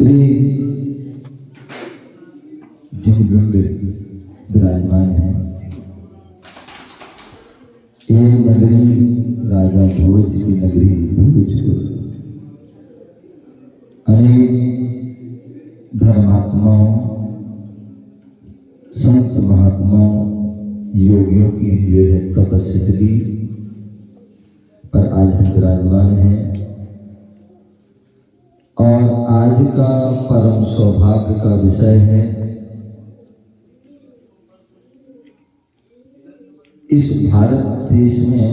श्री जगदम्बे विराजमान है। ये नगरी राजा भोज की नगरी भोजपुर। अनेक धर्मात्माओं, संत महात्माओं, योगियों की जो है तपस्या पर आज हम विराजमान हैं। और आज का परम सौभाग्य का विषय है इस भारत देश में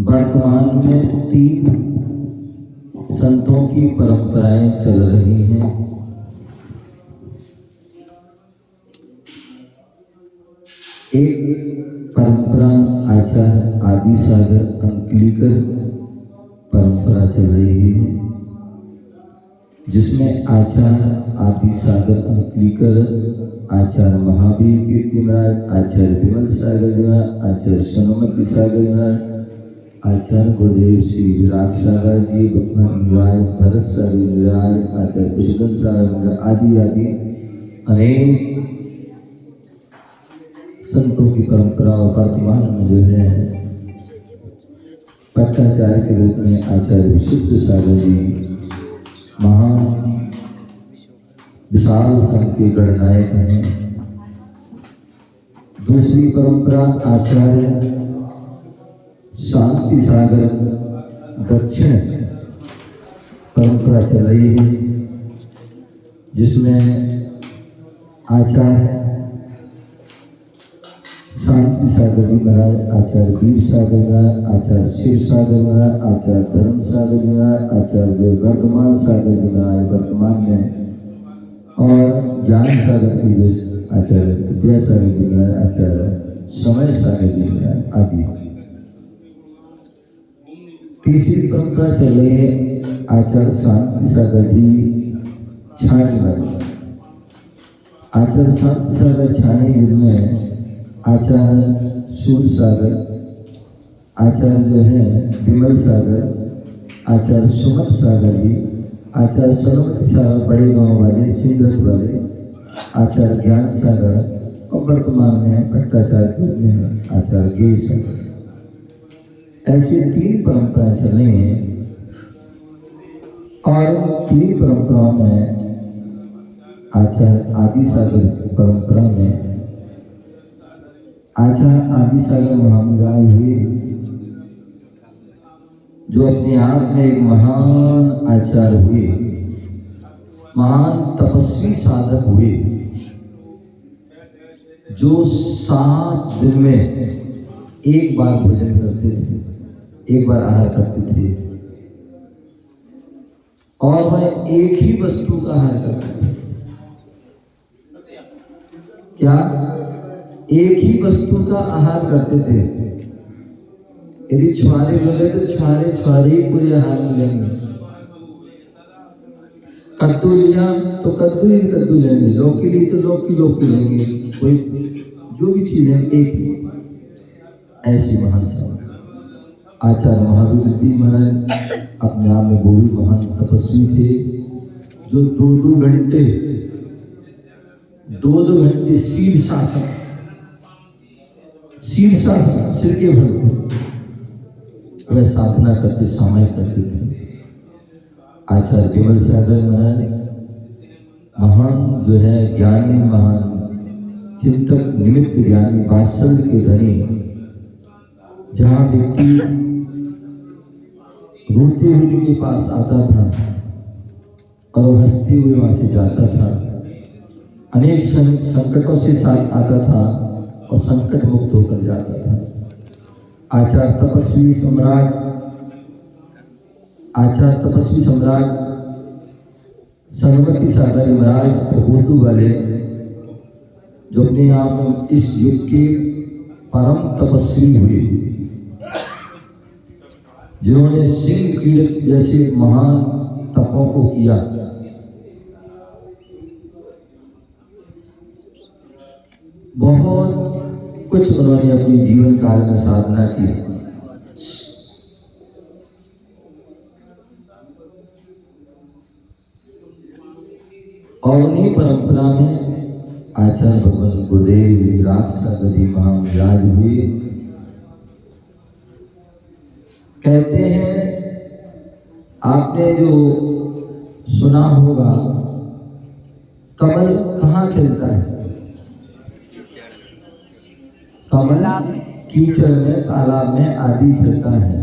वर्तमान में 3 संतों की परंपराएं चल रही हैं। एक परंपरा आचार्य आदि सागर अंकलिकर परंपरा चल रही है, जिसमें आचार्य आदि सागर अंकलिकर, आचार्य महावीर कीर्ति महाराज, आचार्य विमल सागर जी महाराज, आचार्य सोनमती सागर जी महाराज, आचार्य गुरुदेव श्री विराट सागर जी महाराज, भरत सागर महाराज, आचार्य पुष्पन सागर आदि आदि अनेक संतों की परंपरा वर्तमान में जो है पट्टाचार्य के रूप में आचार्य विशुद्ध सागर जी महान विशाल संघ के गणनायक हैं। दूसरी परंपरा आचार्य शांति सागर दक्षिण परंपरा चल रही है, जिसमें आचार्य शांति सागर जी महाराज, आचार्य वीर सागर महाराज, आचार्य शिव सागर महाराज, आचार्य धर्म सागर जी महाराज, आचार्य वर्तमान सागर जी महाराज वर्तमान में, और ज्ञान सागर की जो आचार्य विद्या सागर जी महाराज, आचार्य समय सागर जी महाराज आदि। तीसरी परंपरा चल रही है आचार्य शांति सागर जी छाणी वाली। आचार्य शांति सागर छाणी युग में आचार्य सूर्य सागर, आचार्य जो है विमल सागर, आचार्य सुमत सागर जी, आचार्य सोनमती सागर बड़े गांव वाले सिंधत वाले, आचार्य ज्ञान सागर, और वर्तमान में भट्टाचार्य में आचार्य गे सागर। ऐसी 3 परंपराएं चल रही हैं। और 3 परंपराओं में आचार्य आदि सागर परंपरा में आचार्य आदि सागर महाराज हुए, जो अपने आप में एक महान आचार्य हुए, महान तपस्वी साधक हुए, जो 7 दिन में एक बार भोजन करते थे, एक बार आहार करते थे, और वह एक ही वस्तु का आहार करते थे। क्या? एक ही वस्तु का आहार करते थे। यदि छुआरे बोले तो छुआरे ही पूरे आहार मिलेंगे। कद्दू लिया तो कद्दू ही कद्दू लेंगे, लौकी ली तो लौकी लेंगे, कोई जो भी चीज है एक ही। ऐसी महान संत आचार्य महावीर जी महाराज अपने आप में वो भी महान तपस्वी थे, जो 2-2 घंटे शीर्षासन सिर के भर वह साधना करते, समय करते थे। आचार्य विमल सागर महाराज महान जो है ज्ञानी, महान चिंतक, निमित्त ज्ञानी, वात्सल्य के धनी। जहाँ व्यक्ति रोते हुए उनके पास आता था और हंसते हुए वहां से जाता था, अनेक संकटों से साथ आता था और संकट मुक्त होकर जाता था। आचार्य तपस्वी सम्राट सोनमती सागर महाराज उर्दू वाले, जो अपने आप में इस युग के परम तपस्वी हुए, जिन्होंने सिंह कीड़त जैसे महान तपों को किया। बहुत कुछ उन्होंने अपने जीवन काल में साधना की। और उन्हीं परंपरा में आचार्य भगवान गुरुदेव विराट सागर जी महाराज हुए। कहते हैं, आपने जो सुना होगा, कमल कहाँ खिलता है? कमल कीचड़ में, तालाब में आदि खिलता है।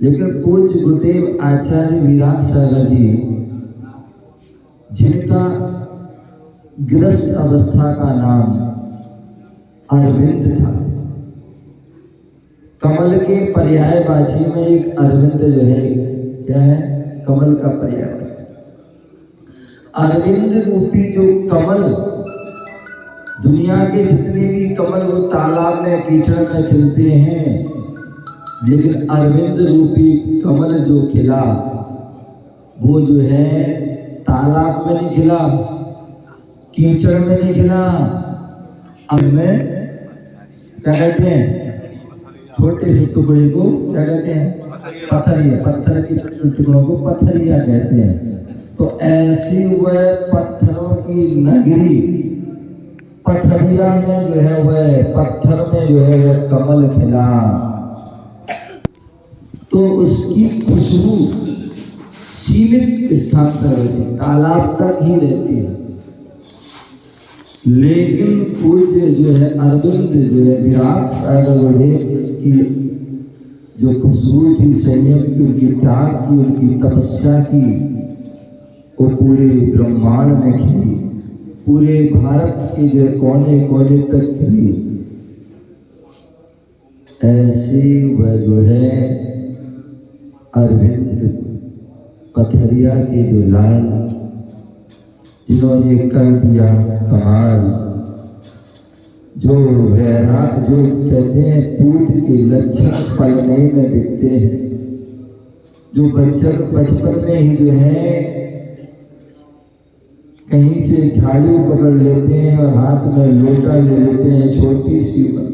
लेकिन पूज्य गुरुदेव आचार्य विराट सागर जी, जिनका गृहस्थ अवस्था का नाम अरविंद था, कमल के पर्यायवाची में एक अरविंद जो है, क्या है? कमल का पर्यायवाची। अरविंद रूपी जो कमल, दुनिया के जितने भी कमल वो तालाब में कीचड़ में खिलते हैं, लेकिन अरविंद रूपी कमल जो खिला वो जो है तालाब में नहीं खिला, कीचड़ में नहीं खिला, अब में क्या कहते हैं? छोटे से टुकड़े को क्या कहते हैं? पत्थरिया। पत्थर के छोटे छोटे टुकड़ों को पत्थरिया कहते हैं। तो ऐसी वह पत्थरों की नगरी, पत्थरिया में जो है वह पत्थर में जो है वह कमल खिला, तो उसकी खुशबू सीमित स्थान पर रहती, तालाब तक ही रहती है। लेकिन पूज्य जो है अरविंद जो है विराट सागर गुरुदेव की जो खुशबू थी, संयम की, उनकी त्याग की, उनकी तपस्या की, वो पूरे ब्रह्मांड में खिली, पूरे भारत के जो कोने कोने तक खिली। ऐसे वह जो है अरविंद पथरिया के जो लाल, जिन्होंने कर दिया कमाल, जो वैराग, जो कहते हैं पूत के लक्षण पलने में दिखते हैं, जो बचपन में ही जो है कहीं से झाड़ू पकड़ लेते हैं और हाथ में लोटा ले लेते हैं, छोटी सी उम्र,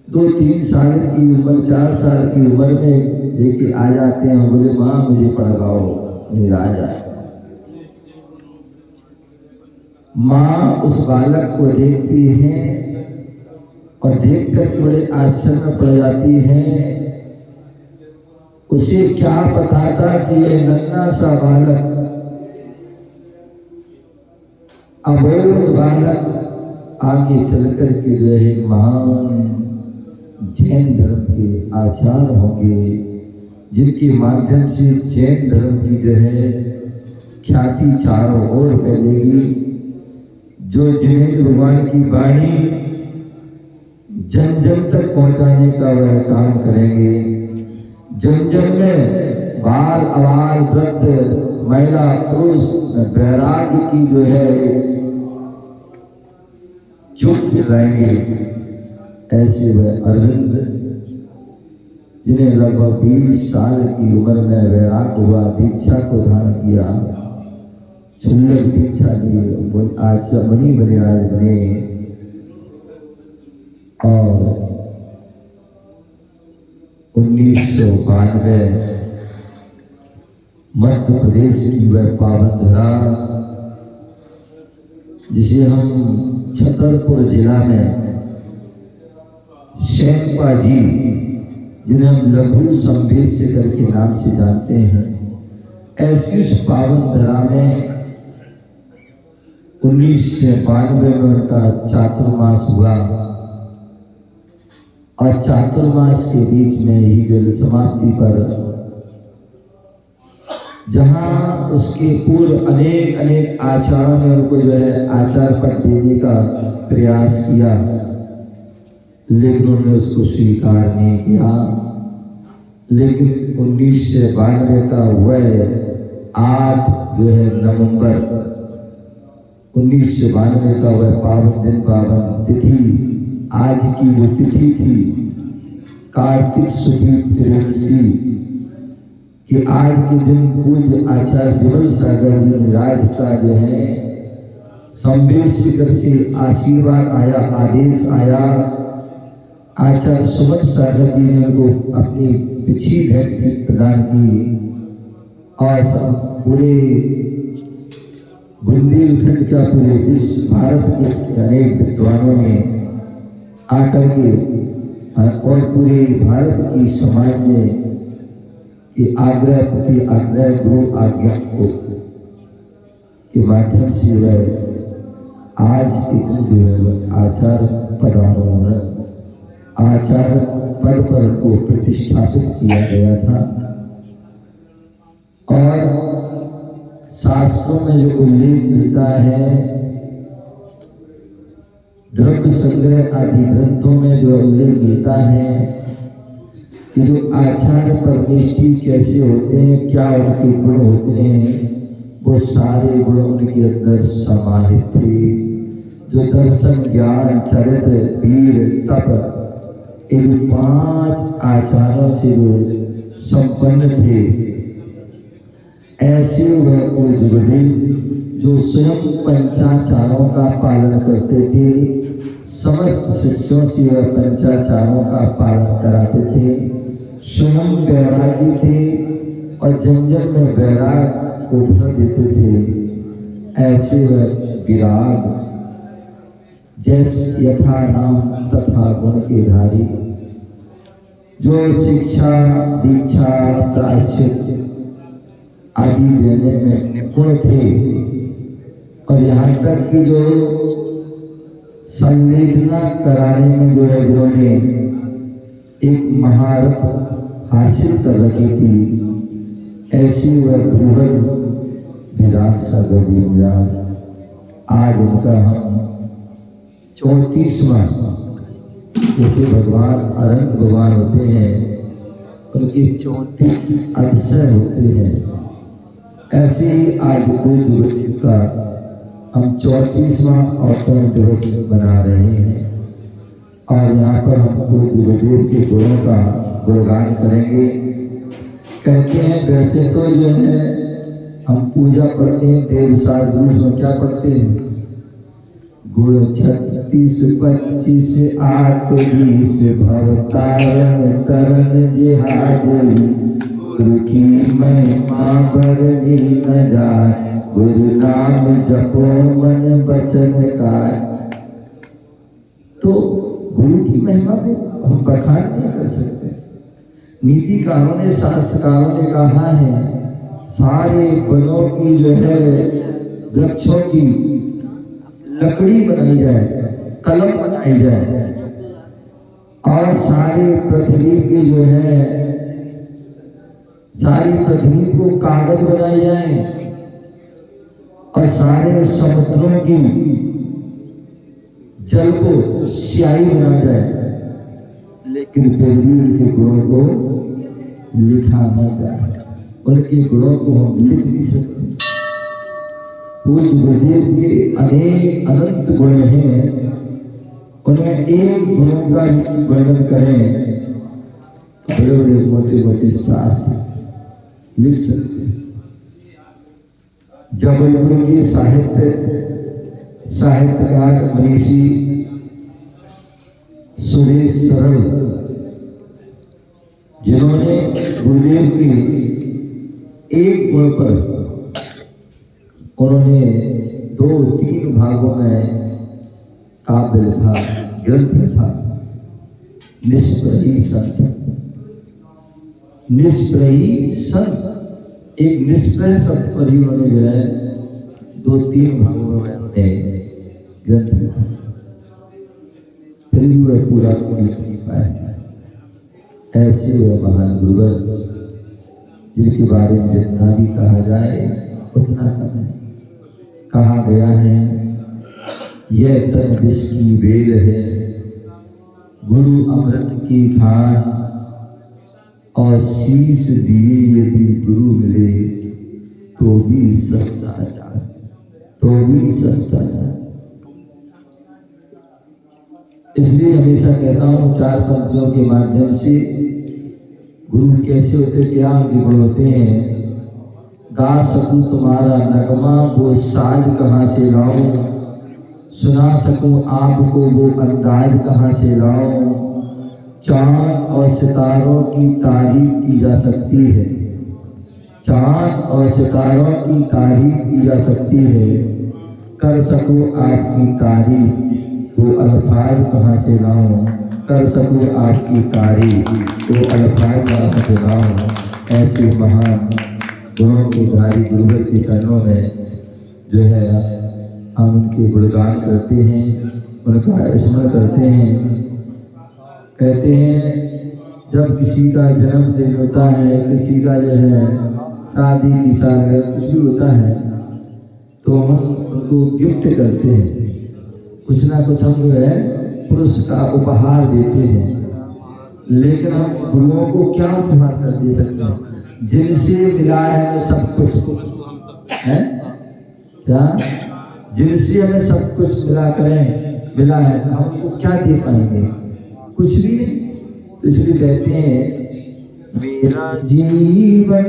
2-3 साल की उम्र, 4 साल की उम्र में लेके आ जाते हैं, बोले माँ मुझे पढ़ाओ, मेरा आ जाए। माँ उस बालक को देखती है और देखकर बड़े आश्चर्य में पड़ जाती है। उसे क्या पता था कि ये नन्हा सा बालक, अबोध बालक आगे चलकर के जो है महान जैन धर्म के आचार्य होंगे, जिनके माध्यम से जैन धर्म की जो है ख्याति चारों ओर फैलेगी, जो जिनेंद्र भगवान की वाणी जन जन तक पहुंचाने का वह काम करेंगे। जन जन में बाल अबाल वृद्ध महिला पुरुष वैराग्य की जो है चुप खिलाएंगे। ऐसे वह अरविंद, जिन्हें लगभग 20 साल की उम्र में वैराग हुआ, दीक्षा को धारण किया, सुंदर दीक्षा दी, आज मणि बने आज बने। और 1992 मध्य प्रदेश की वह पावन धरा, जिसे हम छतरपुर जिला में शेखपा जी, जिन्हें हम लघु संवेशकर के नाम से जानते हैं, ऐसी उस पावन धरा में 1992 में उनका चातुर्मास हुआ। और चातुर्मास के बीच में ही जो समाप्ति पर, जहां उसके पूर्व अनेक आचार्यों ने उनको जो है आचार्य पद देने का प्रयास किया, लेकिन उन्होंने उसको स्वीकार नहीं किया। लेकिन 1992 का वह 8 जो है नवंबर 1992 का वह पावन दिन, पावन तिथि, आज की वो तिथि थी कार्तिक शुक्ल त्रयोदशी, कि आज के दिन पूज्य आचार्य विमल सागर जी महाराज का जो है संवेशकर से आशीर्वाद आया, आदेश आया। आचार्य सुमन सागर जी ने उनको अपनी पिछली भेंट प्रदान की और सब पूरे बुंदेलखंड क्या पूरे इस भारत के अनेक विद्वानों ने आकर के और पूरे भारत की समाज में ये आग्रह प्रति आग्रह गुरु आज्ञा को के माध्यम से वह आज इतने जो है आचार पदारोहण आचार पद पर को प्रतिष्ठापित किया गया था। और शास्त्रों में जो उल्लेख मिलता है, द्रव्य संग्रह आदि ग्रंथों में जो उल्लेख मिलता है कि जो आचार्य परमेष्ठी कैसे होते हैं, क्या उनके गुण होते हैं, वो सारे गुण उनके अंदर समाहित थे। जो दर्शन ज्ञान चरित्र वीर तप इन 5 आचारों से वो संपन्न थे, ऐसे वह गुरुदेव जो स्वयं पंचाचारों का पालन करते थे, समस्त शिष्यों से वह पंचाचारों का पालन कराते थे, स्वयं वैरागी थे और जंगल में वैराग को भर देते थे। ऐसे वह विराग जैस यथा नाम तथा गुण के धारी, जो शिक्षा दीक्षा प्रायश्चित आदि देने में निपुण थे और यहाँ तक कि जो संलेखना कराने में जो है जिन्होंने एक महारत हासिल कर रखी थी, ऐसी वह बृहद विराट सागर विराट आज उनका हम 34वां, जैसे भगवान अनंत भगवान होते हैं उनके 34 अतिशय होते हैं, ऐसे ही आज गुरुदेव का हम 34वां अवतरण दिवस मना रहे हैं। और यहाँ पर हम गुरुदेव के गुणों का गुणगान करेंगे। कहते हैं वैसे तो जो है हम पूजा पढ़ते हैं, देव शास्त्र में क्या पढ़ते हैं, गुण 36 25 8 20 भवतारण तरण जिहाजरी, गुरु की महिमा बरनी न जाए, गुरु नाम जपो मन बचन का। तो गुरु की महिमा को हम बखान नहीं कर सकते। नीतिकारों ने शास्त्रकारों ने कहा है, सारे वनों की जो है वृक्षों की लकड़ी बनाई जाए, कलम बनाई जाए और सारे पृथ्वी की जो है सारी पृथ्वी को कागज बनाई जाए और सारे समुद्रों की जल को स्याही बना जाए, लेकिन फिर भी उनके गुणों को लिखा न जाए। उनके गुणों को हम लिख नहीं सकते। पूज्य गुरुदेव के अनेक अनंत गुण हैं, उनमें एक गुणों का वर्णन करें तो बड़े बड़े मोटे मोटे शास्त्र लिख सकते हैं। जबलपुर के साहित्यकार मनीषी सुरेश सरल, जिन्होंने गुरुदेव की एक गुण पर उन्होंने 2-3 भागों में काव्य लिखा, ग्रंथ लिखा। निष्प्रही संत, निष्प्रही संत, एक निष्प्रह संत पर ही उन्होंने जो है 2-3 भागों में उन्होंने ग्रंथ लिखा, फिर भी वह पूरा लिख नहीं पाए। ऐसे वह महान गुरुवर जिनके बारे में जितना भी कहा जाए उतना कम है। कहा गया है, यह तन विष की बेल है, गुरु अमृत की खान, और शीश दिए यदि गुरु मिले तो भी सस्ता जाए, तो भी सस्ता जाए। इसलिए हमेशा कहता हूँ 4 पंक्तियों के माध्यम से गुरु कैसे होते, क्या उनके गुण होते हैं। गा सकूं तुम्हारा नगमा, वो साज कहाँ से लाऊं, सुना सकूं आपको वो अंदाज कहाँ से लाऊं। चांद और सितारों की तारीफ की जा सकती है, चांद और सितारों की तारीफ की जा सकती है, कर सको आपकी तारीफ वो अल्फाज कहाँ से लाऊं, कर सको आपकी तारीफ वो अल्फाज कहाँ से लाऊं। ऐसे महान गुणों के धारी गुरुवर के चरणों में जो है हम उनके गुणगान करते हैं, उनका स्मरण करते हैं। कहते हैं जब किसी का जन्मदिन होता है, किसी का जो है शादी की सालगिरह कुछ भी होता है, तो हम उनको गिफ्ट करते हैं, कुछ ना कुछ हम जो है पुरुष का उपहार देते हैं। लेकिन हम गुरुओं को क्या उपहार कर दे सकते हैं? जिनसे मिला है सब कुछ है क्या, जिनसे हमें सब कुछ मिला है, हम उनको क्या दे पाएंगे? कुछ भी नहीं। तो इसलिए कहते हैं मेरा जीवन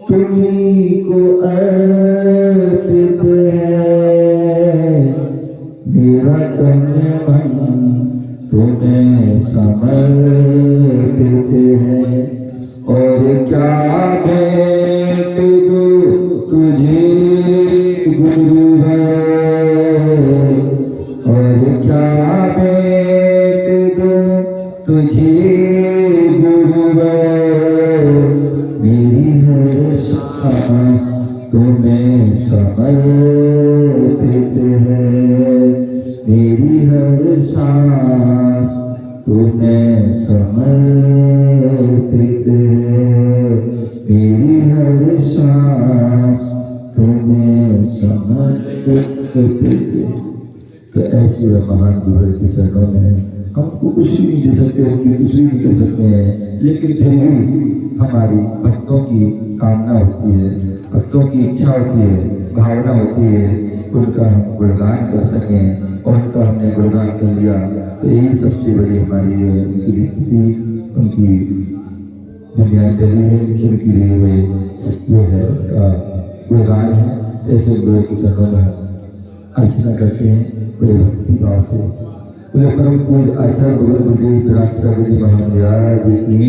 तुम्हीं को अर्पित है, मेरा तन मन तुम्हें समर्पित है। और क्या भेंट दूं तुझे गुरुवर, और क्या भेंट दूं तुझे गुरुवर, मेरी हर सांस तुम्हें समर्पित है, मेरी हर सांस तुम्हें समर्पित है, मेरी हर सांस तुम्हें समर्पित है। तो ऐसे महान गुरुवर के चरणों में हमको कुछ भी नहीं दे सकते, उनकी कुछ भी नहीं कर सकते हैं, लेकिन फिर भी हमारी भक्तों की कामना होती है, भक्तों की इच्छा होती है, भावना होती है, उनका हम गुणगान कर सकें। और उनका हमने गुणगान कर लिया तो यही सबसे बड़ी हमारी उनकी विभूति, उनकी दुनियादारी है, उनकी लिए हुए जो है उनका गुणगान है। ऐसे गुरु के चरणों में अर्चना करते हैं बड़े भक्ति भाव से। परम पूज्य आचार्य गुरुदेव विराट जी महाराज की